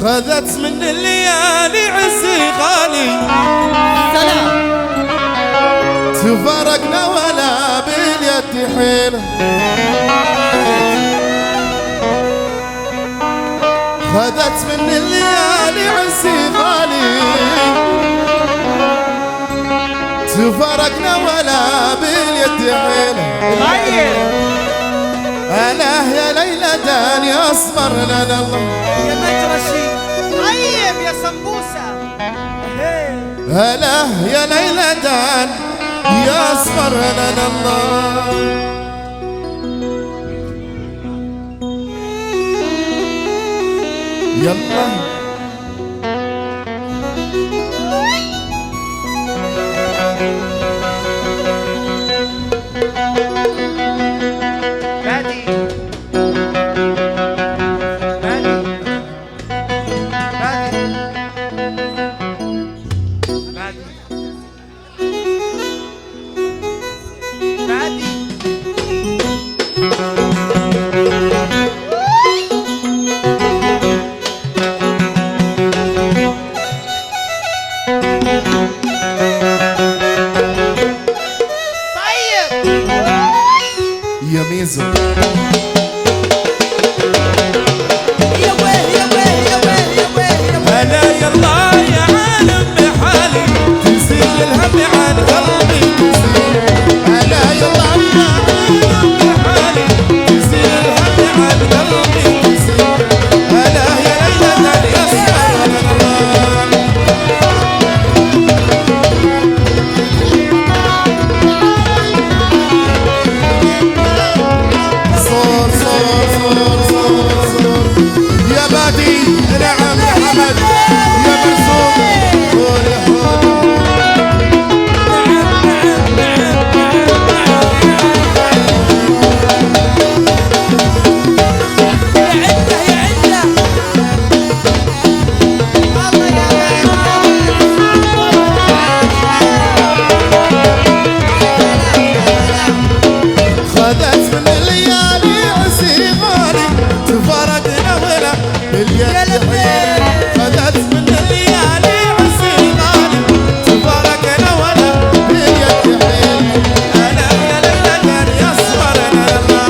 خذت من الليالي عزي غالي سلام. تفارقنا ولا باليد حيل، خذت من الليالي عزي غالي تفارقنا ولا باليد حيل. ألا يا ليلى دان يصبر لنا الله يا مجرشي طيب يا سمبوسة. ألا يا ليلى دان يصبر لنا الله. يلا يا ميزو هلا يلا يا عالم بحالي تزيل الهم عن قلبي تزيل. هلا يلا يا عالم بحالي تزيل الهم عن قلبي تزيل. هلا يا ليلى دان يصبر لنا الله. صور صور صور صور صور يا بادي نعم يا حمد يا مرزوق قول يا حود. خذت من الليالي عزي غالي تفارقنا ولا باليد حيل. خذت من الليالي عزي غالي تفارقنا ولا باليد حيل. ألا يا ليلى دان يصبر لنا الله.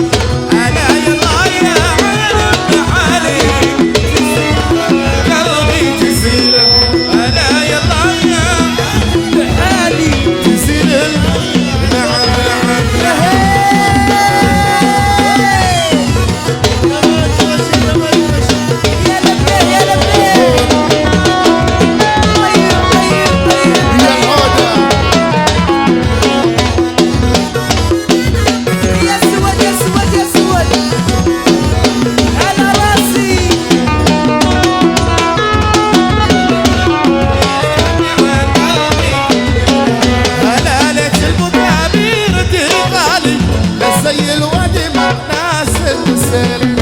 ألا يلا يا عالم بحالي قلبي تزيل. ألا يلا يا بحالي تزيل. نعم نعم زي الوادي مع ناس السيل.